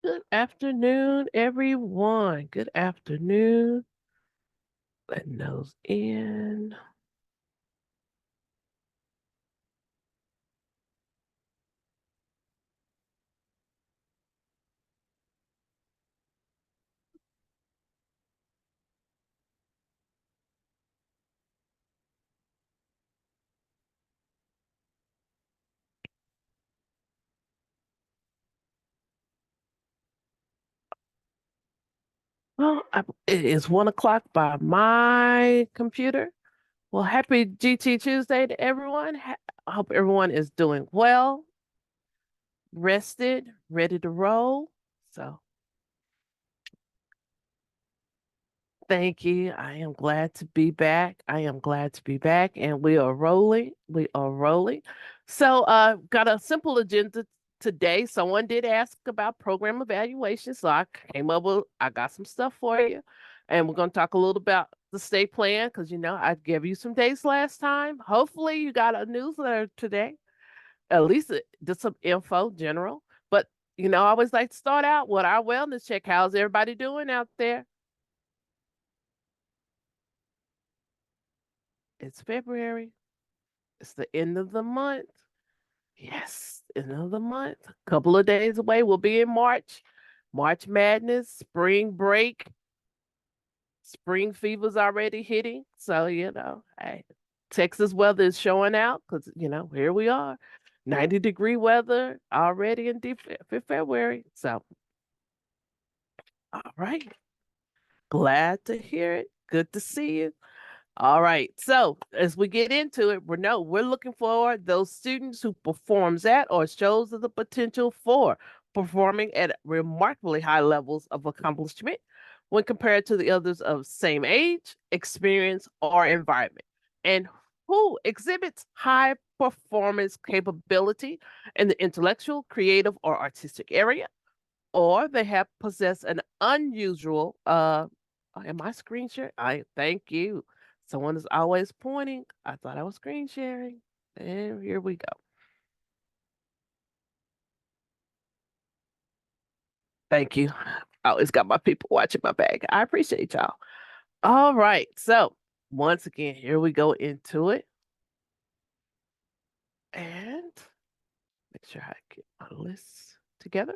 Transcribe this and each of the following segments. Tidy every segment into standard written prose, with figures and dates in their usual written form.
Good afternoon, everyone. Good afternoon. Letting those in. Well, it is 1 o'clock by my computer. Well, happy GT Tuesday to everyone. I hope everyone is doing well, rested, ready to roll. So, thank you. I am glad to be back. I am glad to be back, and we are rolling. We are rolling. So, got a simple agenda today. Someone did ask about program evaluation, so I got some stuff for you, and we're going to talk a little about the state plan because I gave you some dates last time. Hopefully, you got a newsletter today. At least just some info, general. But I always like to start out with our wellness check. How's everybody doing out there? It's February. It's the end of the month. Yes, end of the month. A couple of days away. We'll be in March. March Madness, spring break, spring fever's already hitting. So, hey, Texas weather is showing out because, here we are. 90-degree weather already in February. So, all right. Glad to hear it. Good to see you. All right. So as we get into it, we're looking for those students who performs at or shows the potential for performing at remarkably high levels of accomplishment when compared to the others of same age, experience, or environment, and who exhibits high performance capability in the intellectual, creative, or artistic area, or they have possessed an unusual am I screen share? I thank you. Someone is always pointing. I thought I was screen sharing. And here we go. Thank you. I always got my people watching my back. I appreciate y'all. All right. So once again, here we go into it. And make sure I get my list together.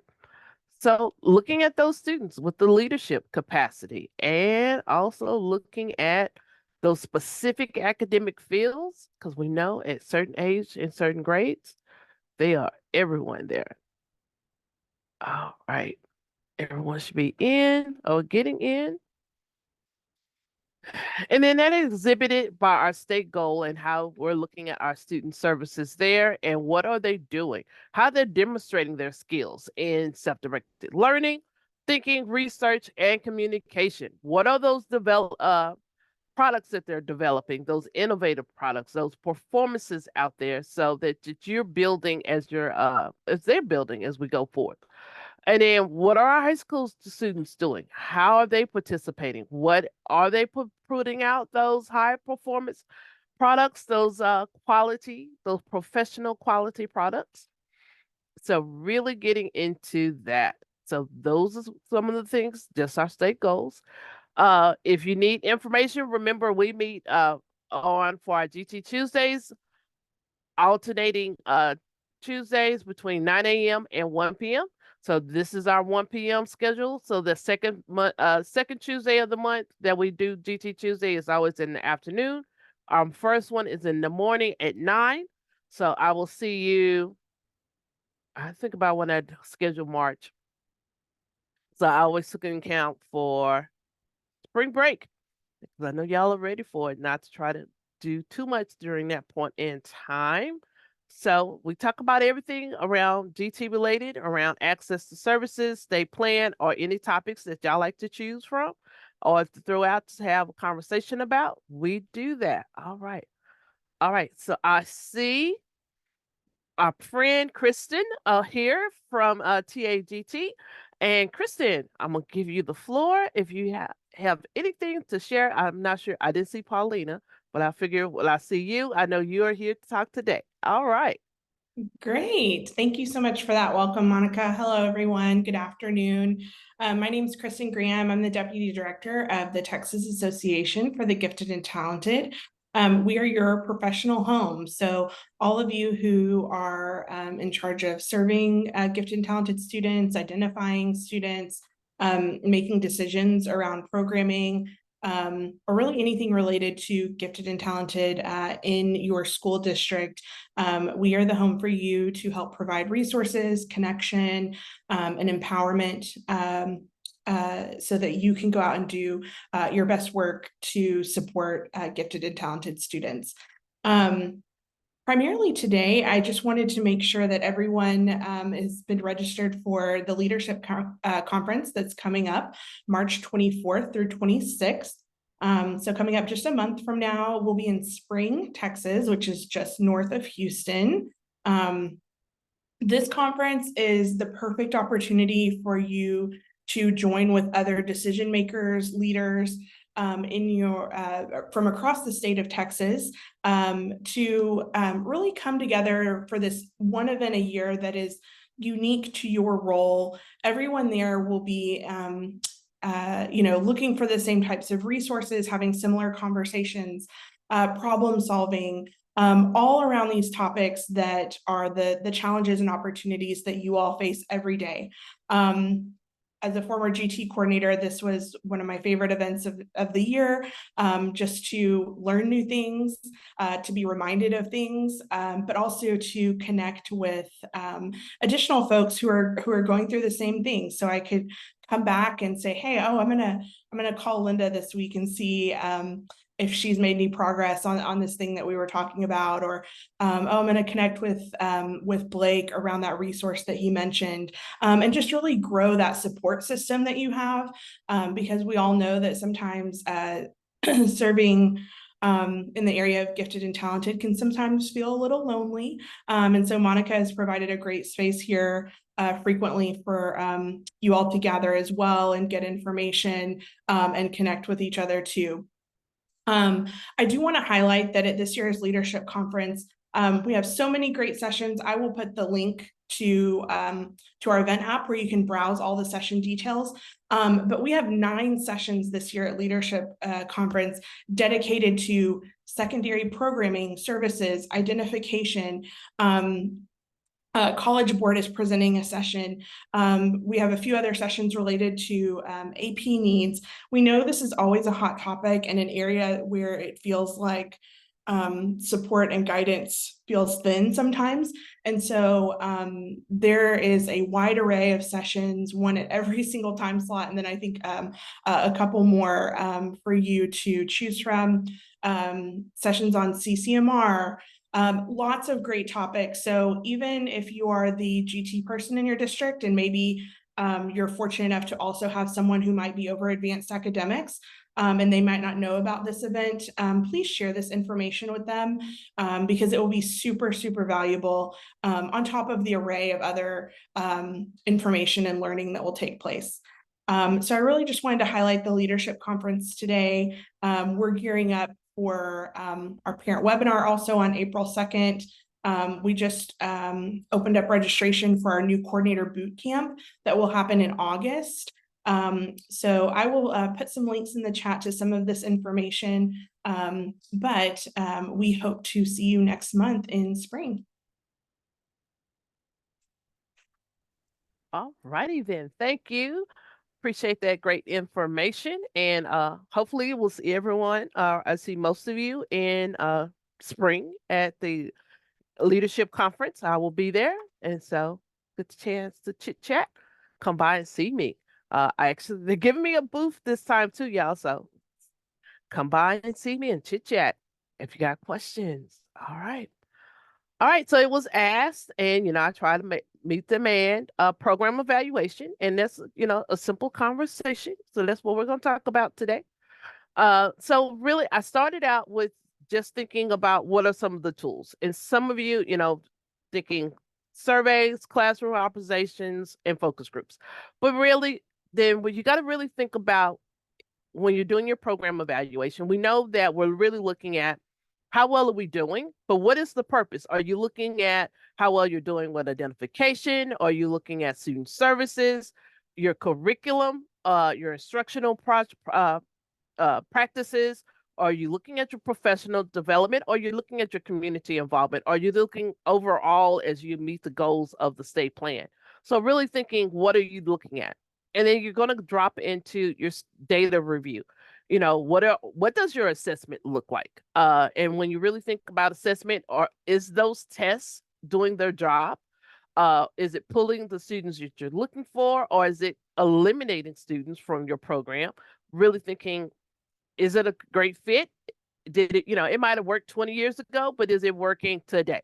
So, looking at those students with the leadership capacity and also looking at those specific academic fields, because we know at certain age and certain grades, they are everyone there. All right. Everyone should be in or getting in. And then that is exhibited by our state goal and how we're looking at our student services there and what are they doing, how they're demonstrating their skills in self-directed learning, thinking, research, and communication. What are those products that they're developing, those innovative products, those performances out there so that you're building as they're building as we go forward. And then what are our high school students doing? How are they participating? What are they putting out those high performance products, those those professional quality products? So really getting into that. So those are some of the things, just our state goals. If you need information, remember we meet on for our GT Tuesdays, alternating Tuesdays between 9 a.m. and 1 p.m. So this is our 1 p.m. schedule. So the second Tuesday of the month that we do GT Tuesday is always in the afternoon. Our first one is in the morning at 9. So I will see you. I think about when I schedule March. So I always took an account for spring break because I know y'all are ready for it, not to try to do too much during that point in time. So we talk about everything around GT related, around access to services, state plan, or any topics that y'all like to choose from or to throw out to have a conversation about. We do that. All right. All right. So I see our friend Kristen here from TAGT. And Kristen, I'm going to give you the floor. If you have anything to share, I'm not sure. I didn't see Paulina, but I figure, well, I see you. I know you're here to talk today. All right. Great. Thank you so much for that. Welcome, Monica. Hello, everyone. Good afternoon. My name is Kristen Graham. I'm the Deputy Director of the Texas Association for the Gifted and Talented. We are your professional home. So all of you who are in charge of serving gifted and talented students, identifying students, making decisions around programming, or really anything related to gifted and talented in your school district, we are the home for you to help provide resources, connection, and empowerment so that you can go out and do your best work to support gifted and talented students. Primarily today, I just wanted to make sure that everyone has been registered for the leadership conference that's coming up March 24th through 26th. So coming up just a month from now, we'll be in Spring, Texas, which is just north of Houston. This conference is the perfect opportunity for you to join with other decision makers, leaders, in your from across the state of Texas to really come together for this one event a year that is unique to your role. Everyone there will be looking for the same types of resources, having similar conversations, problem solving, all around these topics that are the challenges and opportunities that you all face every day. As a former GT coordinator, this was one of my favorite events of the year, just to learn new things, to be reminded of things, but also to connect with additional folks who are going through the same thing. So I could come back and say, hey, oh, I'm gonna call Linda this week and see if she's made any progress on this thing that we were talking about, or I'm going to connect with Blake around that resource that he mentioned, and just really grow that support system that you have, because we all know that sometimes serving in the area of gifted and talented can sometimes feel a little lonely. And so Monica has provided a great space here frequently for you all to gather as well and get information and connect with each other too. I do want to highlight that at this year's leadership conference, we have so many great sessions. I will put the link to our event app where you can browse all the session details. But we have 9 sessions this year at Leadership Conference dedicated to secondary programming, services, identification. College Board is presenting a session. We have a few other sessions related to AP needs. We know this is always a hot topic and an area where it feels like support and guidance feels thin sometimes. And so there is a wide array of sessions, one at every single time slot. And then I think a couple more for you to choose from, sessions on CCMR, lots of great topics. So even if you are the GT person in your district and maybe you're fortunate enough to also have someone who might be over advanced academics and they might not know about this event, please share this information with them because it will be super, super valuable on top of the array of other information and learning that will take place. So I really just wanted to highlight the leadership conference today. We're gearing up for our parent webinar also on April 2nd. We just opened up registration for our new coordinator boot camp that will happen in August. So I will put some links in the chat to some of this information, but we hope to see you next month in spring. All righty then. Thank you. Appreciate that great information. And hopefully we'll see everyone. I see most of you in spring at the leadership conference. I will be there. And so good chance to chit chat. Come by and see me. They're giving me a booth this time too, y'all. So come by and see me and chit chat if you got questions. All right. All right, so it was asked, and I try to meet the demand, program evaluation, and that's a simple conversation. So that's what we're going to talk about today. So really, I started out with just thinking about what are some of the tools, and some of you, thinking surveys, classroom observations, and focus groups. But really, then what you got to really think about when you're doing your program evaluation, we know that we're really looking at how well are we doing? But what is the purpose? Are you looking at how well you're doing with identification? Are you looking at student services, your curriculum, your instructional practices? Are you looking at your professional development? Or are you looking at your community involvement? Are you looking overall as you meet the goals of the state plan? So really thinking, what are you looking at? And then you're going to drop into your data review. What does your assessment look like? And when you really think about assessment, or is those tests doing their job? Is it pulling the students that you're looking for, or is it eliminating students from your program? Really thinking, is it a great fit? Did it, it might have worked 20 years ago, but is it working today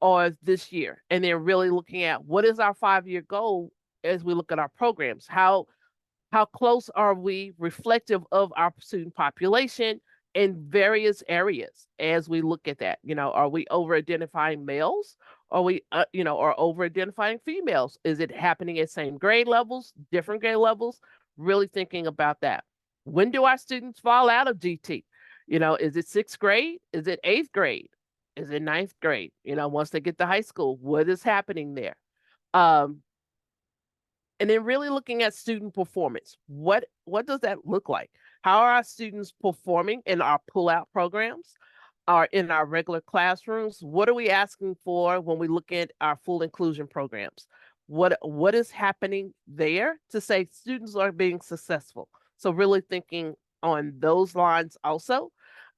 or this year? And then really looking at what is our 5-year goal as we look at our programs. How close are we reflective of our student population in various areas as we look at that? Are we over identifying males? Are we, or over identifying females? Is it happening at same grade levels, different grade levels? Really thinking about that. When do our students fall out of GT? Is it 6th grade? Is it 8th grade? Is it 9th grade? Once they get to high school, what is happening there? And then really looking at student performance. What does that look like? How are our students performing in our pull-out programs or in our regular classrooms? What are we asking for when we look at our full inclusion programs? What is happening there to say students are being successful? So really thinking on those lines also.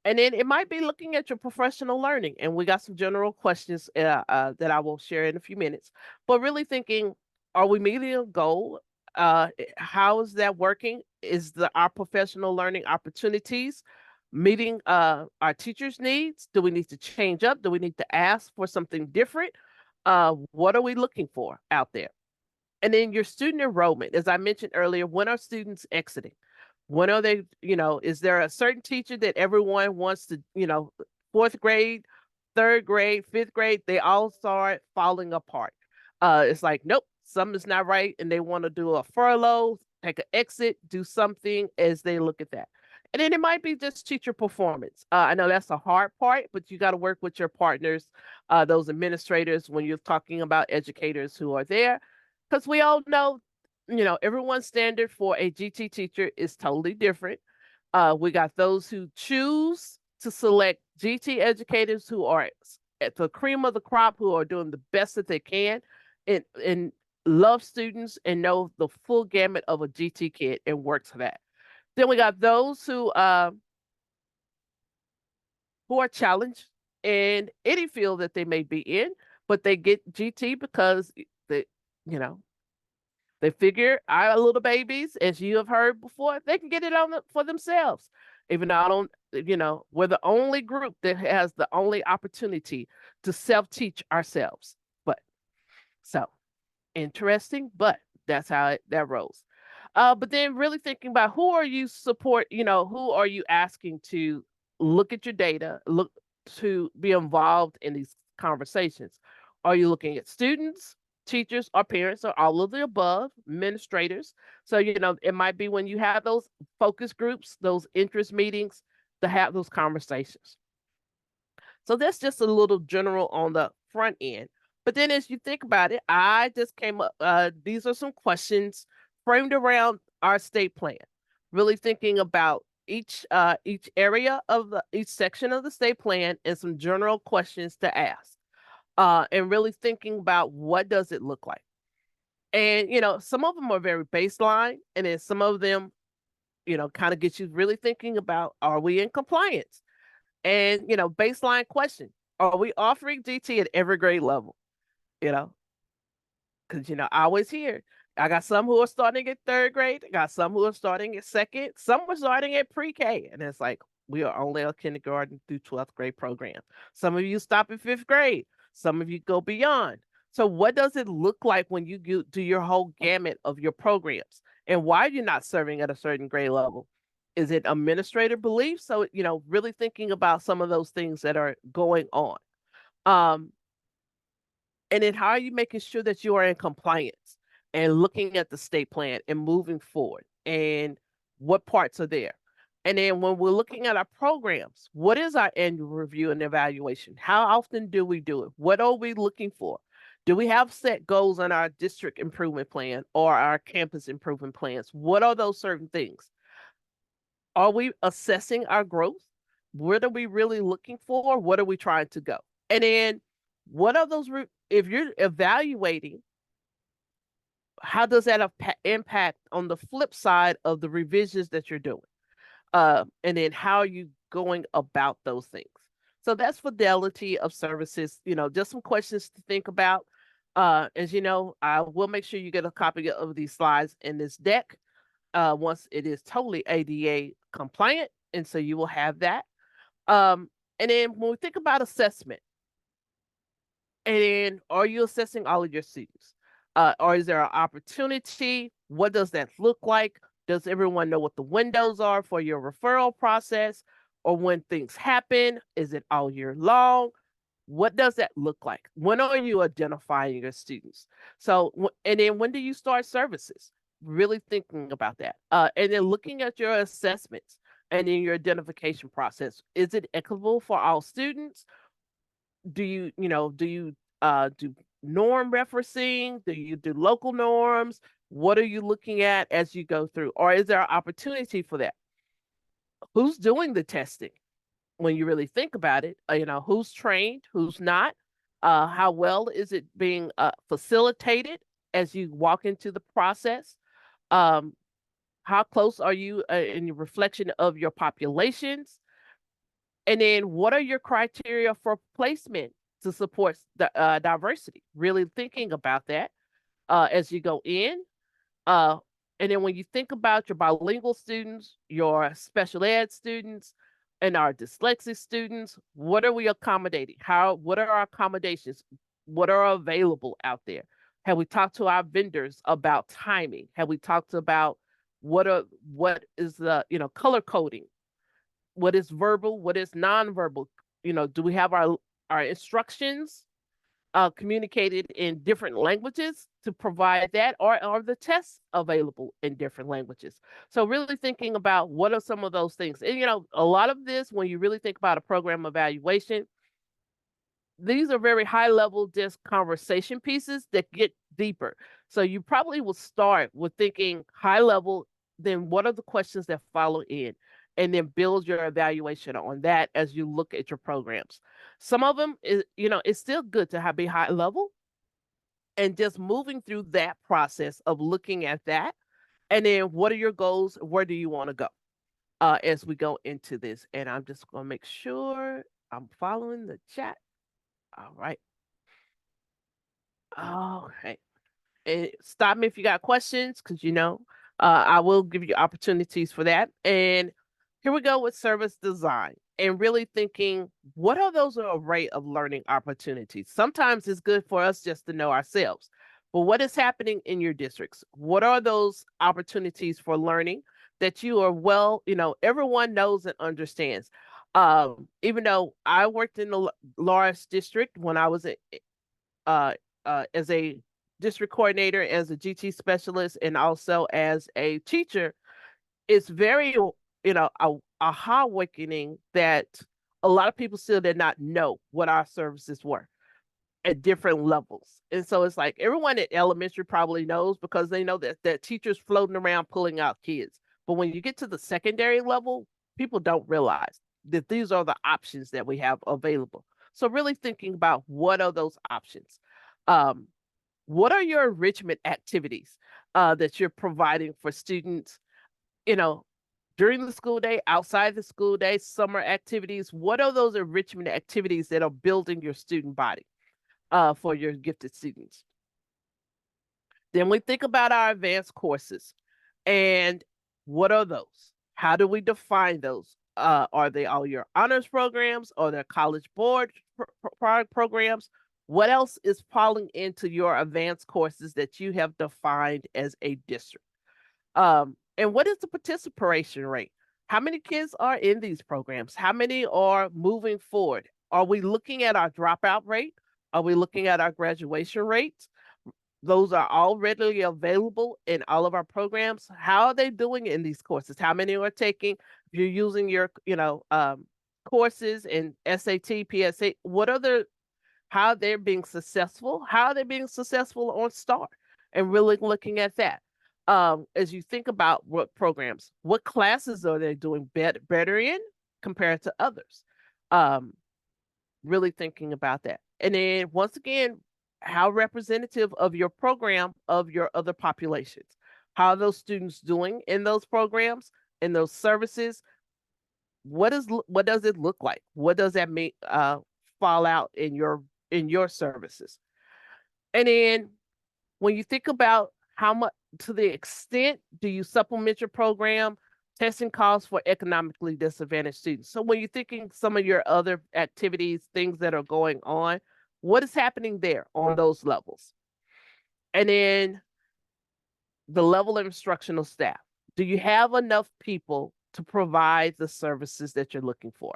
And then it might be looking at your professional learning. And we got some general questions that I will share in a few minutes. But really thinking, are we meeting a goal? How is that working? Is our professional learning opportunities meeting our teachers' needs? Do we need to change up? Do we need to ask for something different? What are we looking for out there? And then your student enrollment, as I mentioned earlier, when are students exiting? When are they, is there a certain teacher that everyone wants to, 4th grade, 3rd grade, 5th grade, they all start falling apart. It's like, nope, something's not right. And they want to do a furlough, take an exit, do something as they look at that. And then it might be just teacher performance. I know that's a hard part, but you got to work with your partners, those administrators, when you're talking about educators who are there. Because we all know, everyone's standard for a GT teacher is totally different. We got those who choose to select GT educators who are at the cream of the crop, who are doing the best that they can and love students and know the full gamut of a GT kid and work for that. Then we got those who are challenged in any field that they may be in, but they get GT because you know, they figure our little babies, as you have heard before, they can get it for themselves. Even though I don't, we're the only group that has the only opportunity to self-teach ourselves. But so interesting, but that's how that rolls. But then really thinking about who are you who are you asking to look at your data, look to be involved in these conversations? Are you looking at students, teachers, or parents, or all of the above, administrators? So, it might be when you have those focus groups, those interest meetings, to have those conversations. So that's just a little general on the front end. But then as you think about it, I just came up, these are some questions framed around our state plan, really thinking about each area of each section of the state plan and some general questions to ask. And really thinking about what does it look like. And, some of them are very baseline, and then some of them, kind of get you really thinking about, are we in compliance? And, baseline question, are we offering GT at every grade level? Because, I always hear, I got some who are starting at 3rd grade, I got some who are starting at 2nd, some are starting at pre-K. And it's like, we are only a kindergarten through 12th grade program. Some of you stop at 5th grade, some of you go beyond. So what does it look like when you do your whole gamut of your programs? And why are you not serving at a certain grade level? Is it administrative belief? So, really thinking about some of those things that are going on. And then how are you making sure that you are in compliance and looking at the state plan and moving forward? And what parts are there? And then when we're looking at our programs, what is our annual review and evaluation? How often do we do it? What are we looking for? Do we have set goals on our district improvement plan or our campus improvement plans? What are those certain things? Are we assessing our growth? What are we really looking for? What are we trying to go? And then what are those, if you're evaluating, how does that impact on the flip side of the revisions that you're doing? And then how are you going about those things? So that's fidelity of services, just some questions to think about. As you know, I will make sure you get a copy of these slides in this deck once it is totally ADA compliant. And so you will have that. And then when we think about assessment, and then are you assessing all of your students? Or is there an opportunity? What does that look like? Does everyone know what the windows are for your referral process? Or when things happen, is it all year long? What does that look like? When are you identifying your students? So, and then when do you start services? Really thinking about that. And then looking at your assessments and in your identification process. Is it equitable for all students? Do you do norm referencing? Do you do local norms? What are you looking at as you go through? Or is there an opportunity for that? Who's doing the testing? When you really think about it, who's trained, who's not, how well is it being facilitated as you walk into the process? How close are you in your reflection of your populations? And then what are your criteria for placement to support the diversity? Really thinking about that as you go in. And then when you think about your bilingual students, your special ed students, and our dyslexic students, what are we accommodating? What are our accommodations? What are available out there? Have we talked to our vendors about timing? Have we talked about what is the, color coding? What is verbal? What is nonverbal? Do we have our instructions communicated in different languages to provide that, or are the tests available in different languages? So really thinking about what are some of those things. And a lot of this, when you really think about a program evaluation, these are very high level just conversation pieces that get deeper. So you probably will start with thinking high level, then what are the questions that follow in? And then build your evaluation on that as you look at your programs. Some of them is, it's still good to be high level and just moving through that process of looking at that. And then what are your goals? Where do you want to go as we go into this? And I'm just going to make sure I'm following the chat. All right. Okay. And stop me if you got questions, because I will give you opportunities for that. And here we go with service design and really thinking, what are those array of learning opportunities? Sometimes it's good for us just to know ourselves, but what is happening in your districts? What are those opportunities for learning that you are everyone knows and understands? Even though I worked in the Lawrence district when I was as a district coordinator, as a GT specialist, and also as a teacher, it's very, a aha awakening that a lot of people still did not know what our services were at different levels. And so it's like everyone at elementary probably knows because they know that teachers floating around pulling out kids. But when you get to the secondary level, people don't realize that these are the options that we have available. So really thinking about what are those options. What are your enrichment activities that you're providing for students, during the school day, outside the school day, summer activities? What are those enrichment activities that are building your student body for your gifted students? Then we think about our advanced courses and what are those? How do we define those? Are they all your honors programs or their college board programs? What else is falling into your advanced courses that you have defined as a district? And what is the participation rate? How many kids are in these programs? How many are moving forward? Are we looking at our dropout rate? Are we looking at our graduation rates? those are all readily available in all of our programs. How are they doing in these courses? How many are taking? If you're using your, courses in SAT, PSA, what are the, how they're being successful? How are they being successful on STAR? And really looking at that. As you think about what programs, what classes are they doing better in compared to others? Really thinking about that. And then once again, how representative of your program of your other populations? How are those students doing in those programs, in those services? What does it look like? What does that mean fall out in your services? And then when you think about how much, to the extent do you supplement your program, testing calls for economically disadvantaged students. So when you're thinking some of your other activities, things that are going on, what is happening there on those levels? And then the level of instructional staff. Do you have enough people to provide the services that you're looking for,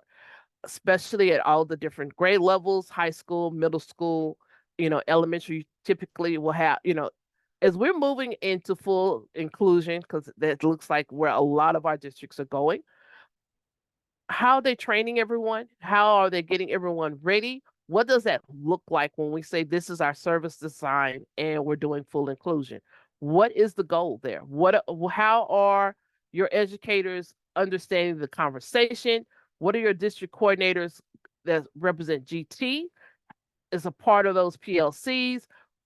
especially at all the different grade levels, high school, middle school, elementary typically will have, as we're moving into full inclusion, because that looks like where a lot of our districts are going, how are they training everyone? How are they getting everyone ready? What does that look like when we say this is our service design and we're doing full inclusion? What is the goal there? How are your educators understanding the conversation? What are your district coordinators that represent GT as a part of those PLCs?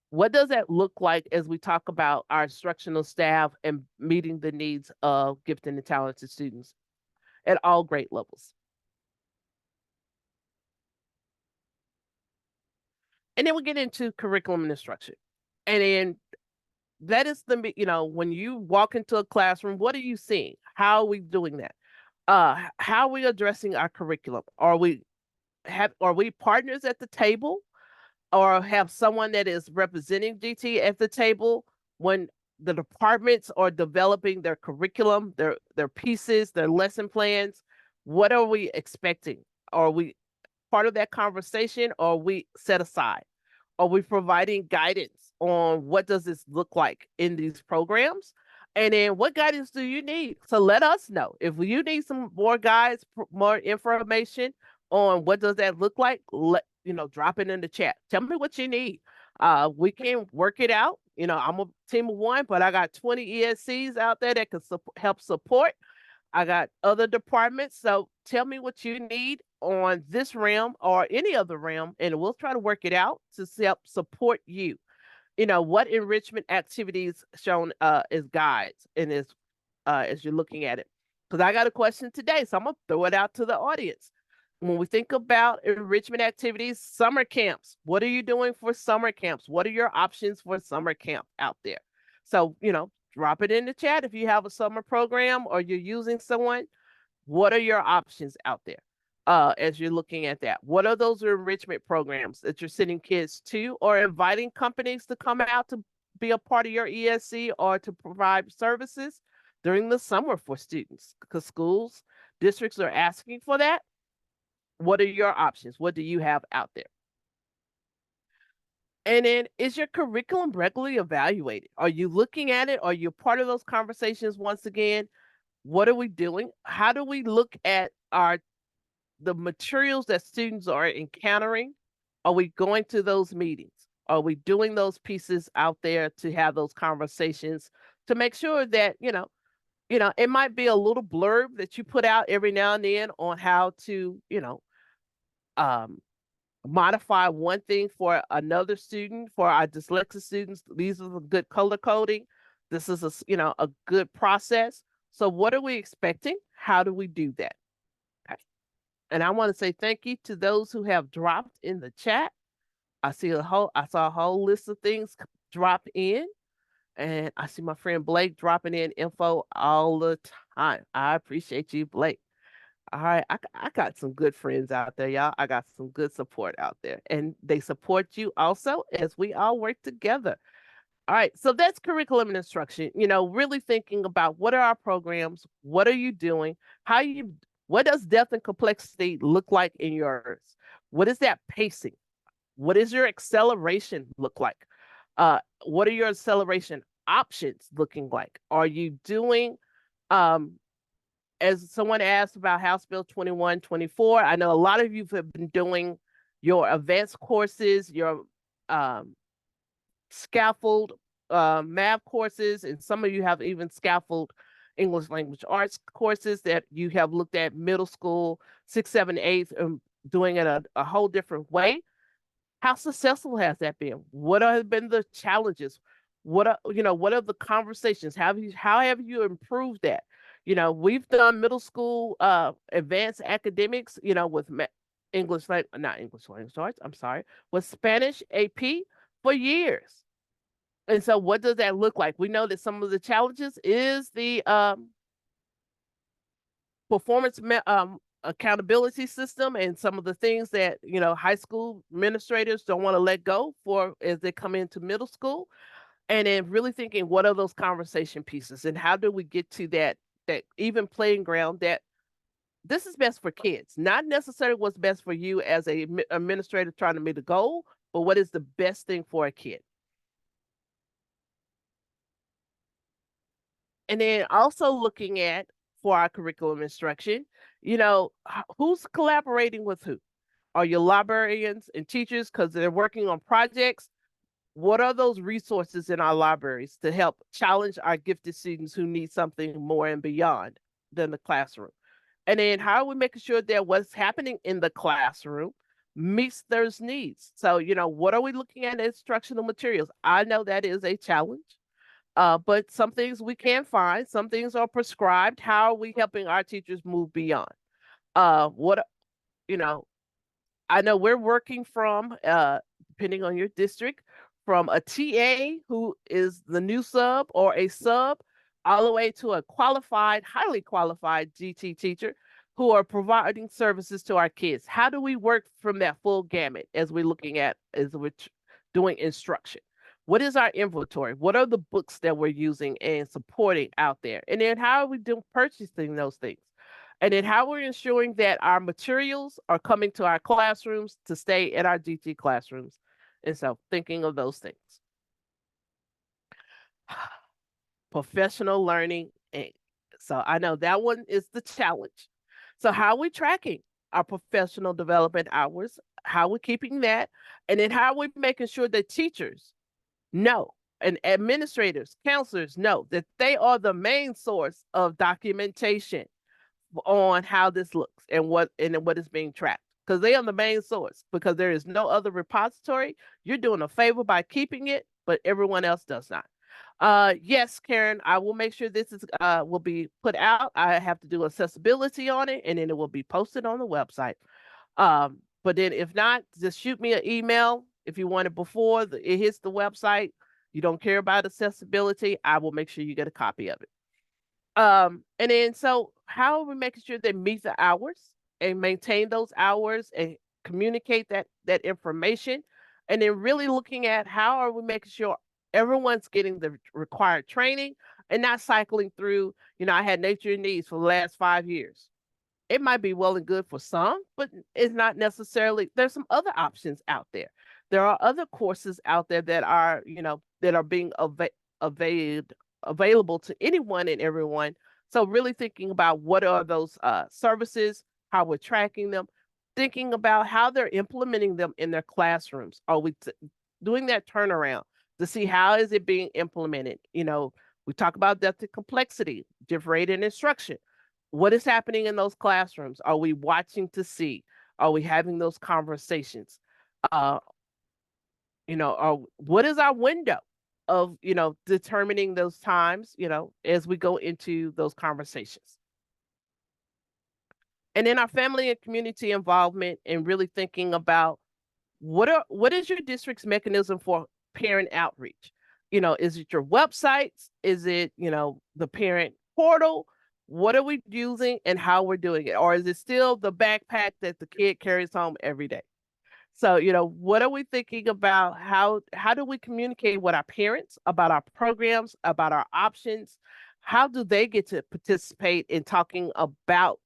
What does that look like as we talk about our instructional staff and meeting the needs of gifted and talented students at all grade levels? And then we get into curriculum and instruction. And then that is when you walk into a classroom, what are you seeing? How are we doing that? How are we addressing our curriculum? Are we partners at the table, or have someone that is representing GT at the table when the departments are developing their curriculum, their pieces, their lesson plans? What are we expecting? Are we part of that conversation, or are we set aside? Are we providing guidance on what does this look like in these programs? And then what guidance do you need? So let us know. If you need some more guides, more information on what does that look like, drop it in the chat. Tell me what you need. We can work it out. I'm a team of one, but I got 20 ESCs out there that can help support. I got other departments. So tell me what you need on this realm or any other realm, and we'll try to work it out to help support you. What enrichment activities shown as guides and as you're looking at it. Because I got a question today, so I'm gonna throw it out to the audience. When we think about enrichment activities, summer camps, what are you doing for summer camps? What are your options for summer camp out there? So, drop it in the chat if you have a summer program or you're using someone. What are your options out there as you're looking at that? What are those enrichment programs that you're sending kids to, or inviting companies to come out to be a part of your ESC or to provide services during the summer for students? Because schools, districts are asking for that. What are your options? What do you have out there? And then, is your curriculum regularly evaluated? Are you looking at it? Are you part of those conversations once again? What are we doing? How do we look at the materials that students are encountering? Are we going to those meetings? Are we doing those pieces out there to have those conversations to make sure that, it might be a little blurb that you put out every now and then on how to, modify one thing for another student. For our dyslexic students, these are the good color coding. This is a good process. So what are we expecting? How do we do that? Okay. And I want to say thank you to those who have dropped in the chat. I saw a whole list of things drop in, and I see my friend Blake dropping in info all the time. I appreciate you, Blake. All right, I got some good friends out there, y'all. I got some good support out there, and they support you also as we all work together. All right, so that's curriculum and instruction. Really thinking about what are our programs, what are you doing, what does depth and complexity look like in yours? What is that pacing? What is your acceleration look like? What are your acceleration options looking like? Are you doing, um, as someone asked about House Bill 2124, I know a lot of you have been doing your advanced courses, your um, scaffold math courses, and some of you have even scaffold English language arts courses that you have looked at middle school, 6th, 7th, 8th, and doing it a whole different way. How successful has that been? What have been the challenges? What are, what are the conversations? How have you improved that? We've done middle school advanced academics, with not English language arts, I'm sorry, with Spanish AP for years. And so what does that look like? We know that some of the challenges is the performance accountability system and some of the things that high school administrators don't want to let go for as they come into middle school, and then really thinking what are those conversation pieces and how do we get to that even playing ground that this is best for kids, not necessarily what's best for you as a administrator trying to meet a goal, but what is the best thing for a kid. And then also looking at for our curriculum instruction, who's collaborating with who? Are your librarians and teachers because they're working on projects? What are those resources in our libraries to help challenge our gifted students who need something more and beyond than the classroom? And then how are we making sure that what's happening in the classroom meets those needs? So, what are we looking at instructional materials? I know that is a challenge. But some things we can find, some things are prescribed. How are we helping our teachers move beyond? What, you know, I know we're working from, depending on your district, from a TA who is the new sub or a sub, all the way to a qualified, highly qualified GT teacher who are providing services to our kids. How do we work from that full gamut as we're looking at, as we're doing instruction? What is our inventory? What are the books that we're using and supporting out there? And then how are we doing purchasing those things? And then how we're ensuring that our materials are coming to our classrooms to stay in our GT classrooms. And so thinking of those things. Professional learning. So I know that one is the challenge. So how are we tracking our professional development hours? How are we keeping that? And then how are we making sure that teachers know and administrators, counselors know that they are the main source of documentation on how this looks and what is being tracked, because they are the main source, because there is no other repository. You're doing a favor by keeping it, but everyone else does not. Yes, Karen, I will make sure this is will be put out. I have to do accessibility on it, and then it will be posted on the website. But then if not, just shoot me an email if you want it before it hits the website. You don't care about accessibility, I will make sure you get a copy of it. And then so how are we making sure they meet the hours and maintain those hours and communicate that information? And then really looking at how are we making sure everyone's getting the required training and not cycling through, I had nature and needs for the last 5 years. It might be well and good for some, but it's not necessarily, there's some other options out there. There are other courses out there that are, that are being available to anyone and everyone. So really thinking about what are those services, how we're tracking them, thinking about how they're implementing them in their classrooms. Are we doing that turnaround to see how is it being implemented? We talk about depth and complexity, differentiated instruction. What is happening in those classrooms? Are we watching to see? Are we having those conversations? What is our window of, determining those times, as we go into those conversations? And then our family and community involvement and really thinking about what is your district's mechanism for parent outreach? Is it your websites? Is it, the parent portal? What are we using and how we're doing it? Or is it still the backpack that the kid carries home every day? So, what are we thinking about? How do we communicate with our parents about our programs, about our options? How do they get to participate in talking about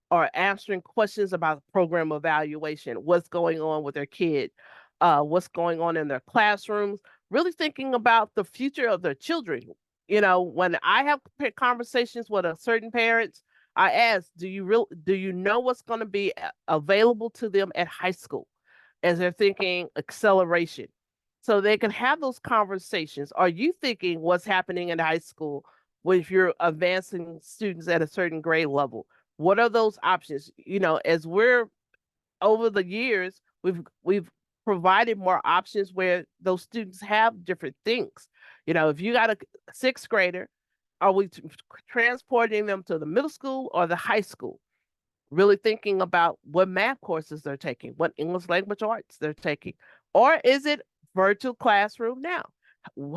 or answering questions about program evaluation? What's going on with their kid? What's going on in their classrooms? really thinking about the future of their children. You know, when I have conversations with a certain parents, I ask, do you know what's going to be available to them at high school as they're thinking acceleration? So they can have those conversations. Are you thinking what's happening in high school if you're advancing students at a certain grade level? What are those options? You know, as we're over the years, we've provided more options where those students have different things. You know, if you got a sixth grader, are we transporting them to the middle school or the high school? Really thinking about what math courses they're taking, what English language arts they're taking, or is it virtual classroom now?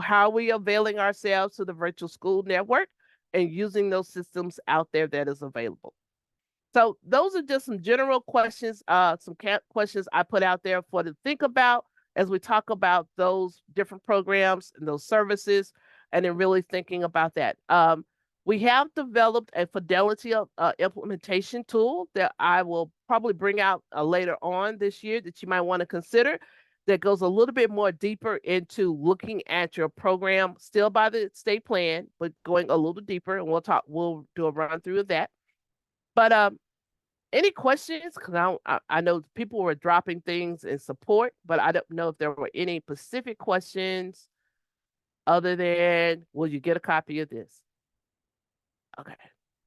How are we availing ourselves to the virtual school network and using those systems out there that is available? So those are just some general questions, questions I put out there for to think about as we talk about those different programs and those services, and then really thinking about that. We have developed a Fidelity implementation tool that I will probably bring out later on this year that you might want to consider, that goes a little bit more deeper into looking at your program, still by the state plan, but going a little deeper. And we'll do a run through of that. But any questions? Because I know people were dropping things in support, but I don't know if there were any specific questions other than, will you get a copy of this? Okay.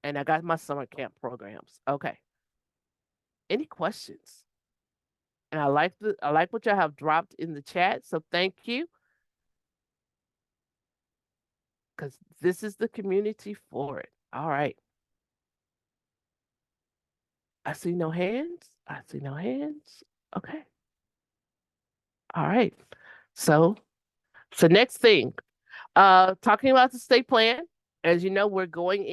And I got my summer camp programs. Okay. Any questions? And I like what y'all have dropped in the chat. So thank you. Because this is the community for it. All right. I see no hands. I see no hands. Okay. All right. So next thing, talking about the state plan. As you know, we're going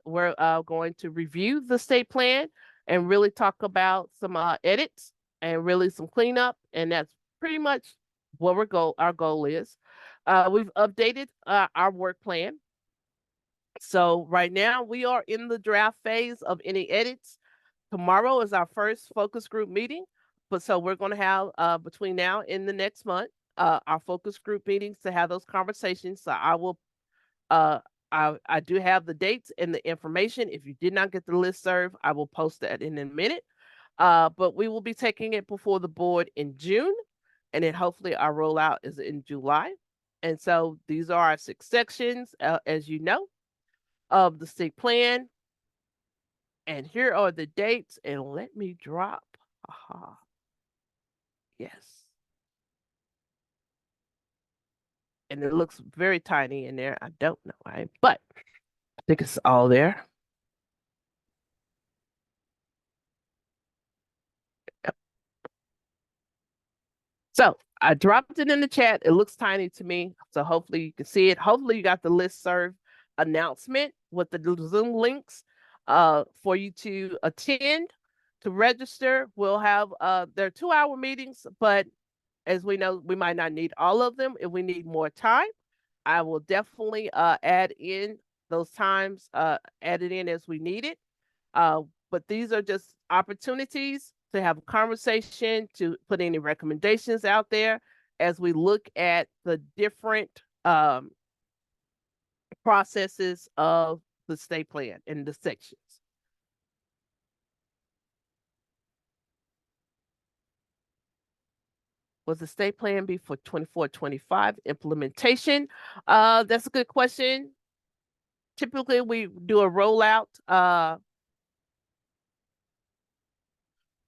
to review the state plan and really talk about some edits and really some cleanup. And that's pretty much what our goal is. We've updated our work plan. So right now we are in the draft phase of any edits. Tomorrow is our first focus group meeting. But so we're going to have between now and the next month, our focus group meetings to have those conversations. So I will I do have the dates and the information. If you did not get the listserv, I will post that in a minute. But we will be taking it before the board in June, and then hopefully our rollout is in July. And so these are our 6 sections, as you know, of the state plan. And here are the dates, and let me drop. Aha. Yes. And it looks very tiny in there. I don't know why, but I think it's all there. Yep. So I dropped it in the chat. It looks tiny to me, so hopefully you can see it. Hopefully you got the listserv announcement with the Zoom links for you to attend, to register. We'll have they're 2-hour meetings, but as we know, we might not need all of them. If we need more time, I will definitely add in those times, add it in as we need it. But these are just opportunities to have a conversation, to put any recommendations out there as we look at the different processes of the state plan and the sections. Was the state plan be for 24-25 implementation? That's a good question. Typically, we do a rollout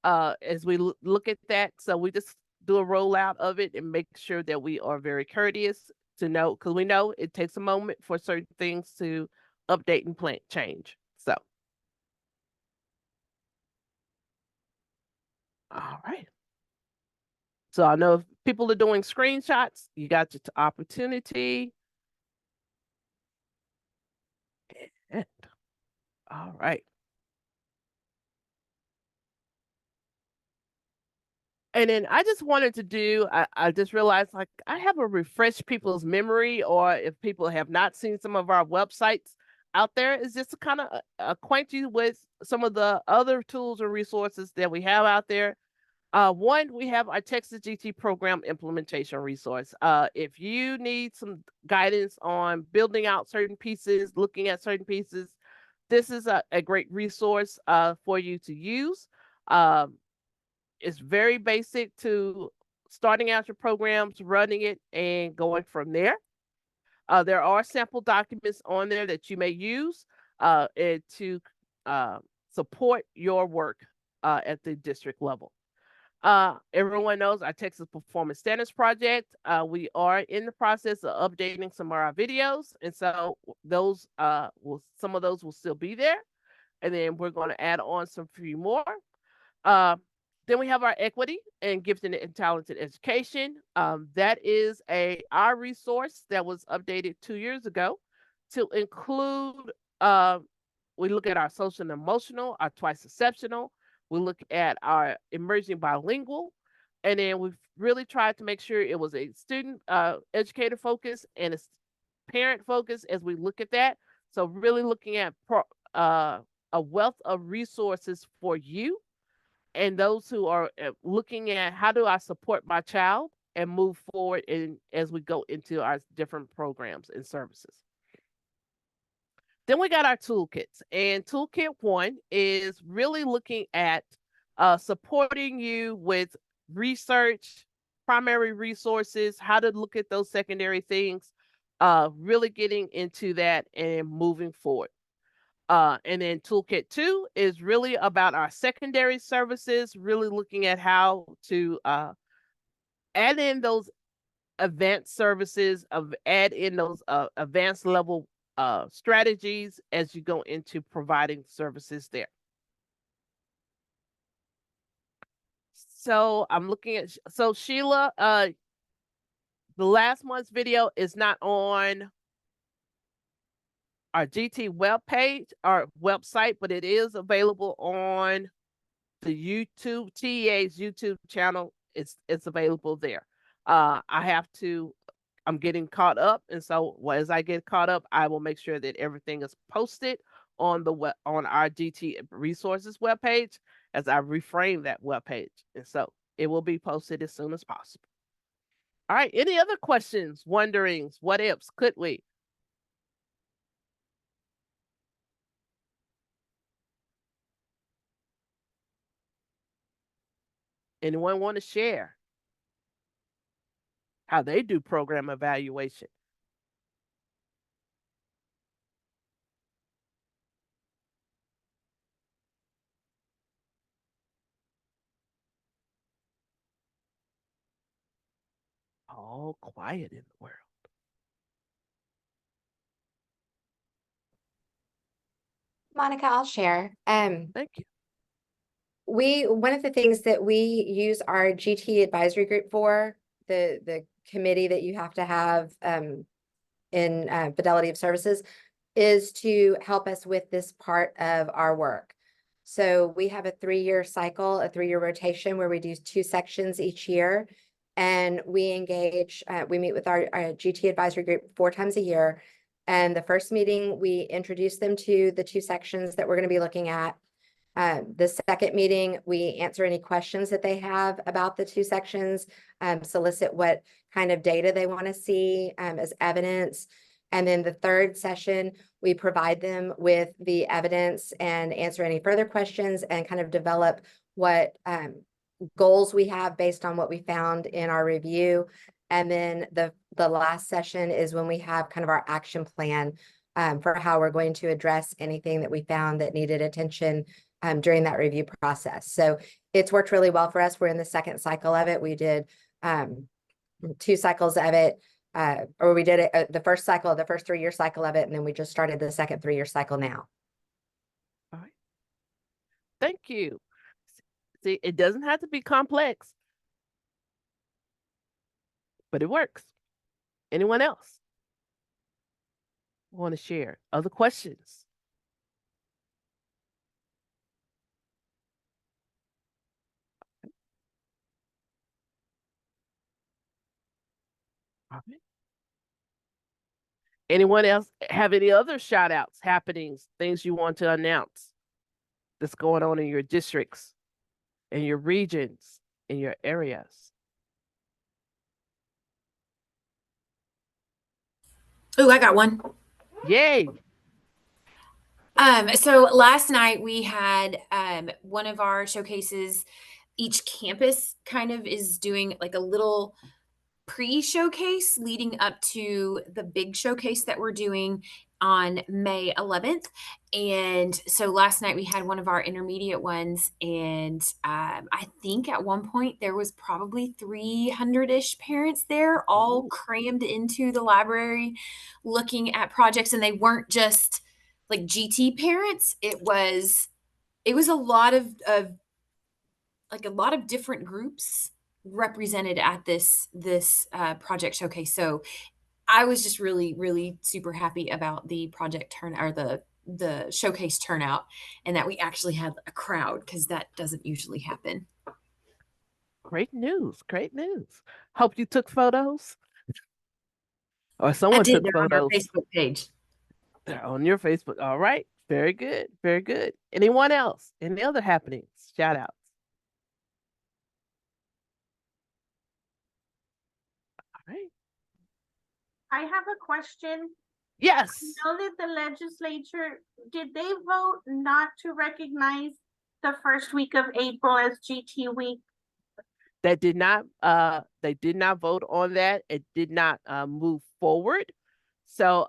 as we look at that. So we just do a rollout of it and make sure that we are very courteous to know, because we know it takes a moment for certain things to update and change. So, all right. So I know if people are doing screenshots, you got your opportunity. And, all right. And then I just wanted to do, I just realized like I have a refresh people's memory, or if people have not seen some of our websites out there, is just to kind of acquaint you with some of the other tools and resources that we have out there. One, we have our Texas GT program implementation resource. If you need some guidance on building out certain pieces, looking at certain pieces, this is a great resource for you to use. It's very basic to starting out your programs, running it, and going from there. There are sample documents on there that you may use to support your work at the district level. Everyone knows our Texas Performance Standards Project. We are in the process of updating some of our videos, and so those some of those will still be there, and then we're going to add on some few more. Then we have our equity and gifted and talented education. That is our resource that was updated 2 years ago to include. We look at our social and emotional, our twice exceptional. We look at our emerging bilingual, and then we've really tried to make sure it was a student educator focus and a parent focus as we look at that. So really looking at a wealth of resources for you and those who are looking at how do I support my child and move forward as we go into our different programs and services. Then we got our toolkits, and toolkit 1 is really looking at supporting you with research, primary resources, how to look at those secondary things, really getting into that and moving forward. And then toolkit 2 is really about our secondary services, really looking at how to add in those advanced services, add in those advanced level strategies as you go into providing services there. So I'm looking at, so Sheila, the last month's video is not on our GT web page, our website, but it is available on the YouTube, TEA's YouTube channel. It's available there. I'm getting caught up, and so as I get caught up, I will make sure that everything is posted on on our GT resources webpage as I reframe that webpage, and so it will be posted as soon as possible. All right. Any other questions, wonderings, what ifs? Could we? Anyone want to share how they do program evaluation? All quiet in the world. Monica, I'll share. Thank you. One of the things that we use our GT advisory group for, the committee that you have to have in fidelity of services, is to help us with this part of our work. So we have a 3-year cycle, a 3-year rotation where we do 2 sections each year. And we engage, we meet with our GT advisory group 4 times a year. And the first meeting, we introduce them to the 2 sections that we're going to be looking at. The second meeting, we answer any questions that they have about the 2 sections, solicit what kind of data they want to see as evidence. And then the third session, we provide them with the evidence and answer any further questions and kind of develop what goals we have based on what we found in our review. And then the last session is when we have kind of our action plan for how we're going to address anything that we found that needed attention during that review process. So it's worked really well for us. We're in the 2nd cycle of it. We did 2 cycles of it, or we did it the first cycle, the first 3-year cycle of it, and then we just started the second 3-year cycle now. All right. Thank you. See, it doesn't have to be complex, but it works. Anyone else want to share other questions? All right. Anyone else have any other shout outs, happenings, things you want to announce that's going on in your districts and your regions in your areas? Oh, I got one. Yay! So last night we had one of our showcases. Each campus kind of is doing like a little pre-showcase leading up to the big showcase that we're doing on May 11th. And so last night we had one of our intermediate ones, and I think at one point there was probably 300-ish parents there, all crammed into the library looking at projects, and they weren't just like GT parents. It was a lot of like a lot of different groups represented at this project showcase. So I was just really super happy about the project turn or the showcase turnout, and that we actually had a crowd, because that doesn't usually happen. Great news. Great news. Hope you took photos. Or I someone did. took They're on our photos. Facebook page. They're on your Facebook. All right. Very good. Very good. Anyone else? Any other happenings? Shout outs. All right. I have a question. Yes. Know that the legislature, did they vote not to recognize the first week of April as GT week? They did not vote on that. It did not move forward. So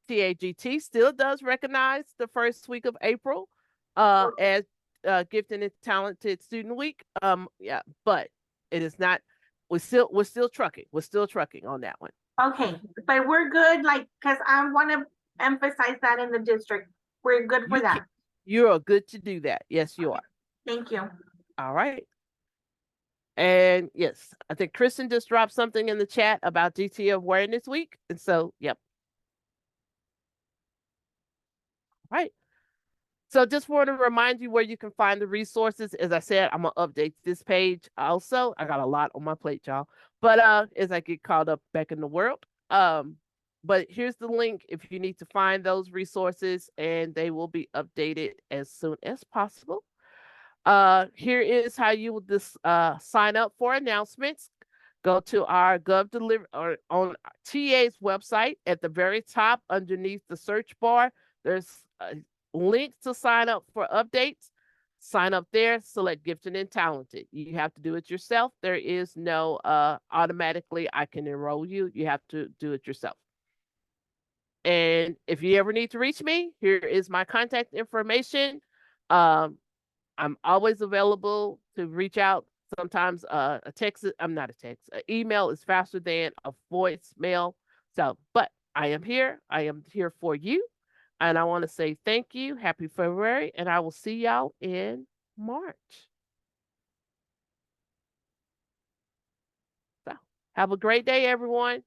TAGT still does recognize the first week of April as Gifted and Talented Student Week. Yeah, but it is not. We're still trucking. We're still trucking on that one. Okay, but we're good, like, because I want to emphasize that in the district. We're good for that. You are good to do that. Yes, you are. Thank you. All right. And yes, I think Kristen just dropped something in the chat about GT Awareness Week. And so, yep. All right. So just want to remind you where you can find the resources. As I said, I'm gonna update this page also. I got a lot on my plate, y'all. But as I get caught up back in the world. But here's the link if you need to find those resources, and they will be updated as soon as possible. Here is how you will just sign up for announcements. Go to our GovDeliver or on TA's website at the very top underneath the search bar. There's a link to sign up for updates. Sign up there, select Gifted and Talented. You have to do it yourself. There is no automatically I can enroll you. You have to do it yourself. And if you ever need to reach me, here is my contact information. I'm always available to reach out. Sometimes a text, I'm not a text, an email is faster than a voicemail. So, but I am here. I am here for you. And I want to say thank you. Happy February. And I will see y'all in March. So, have a great day, everyone.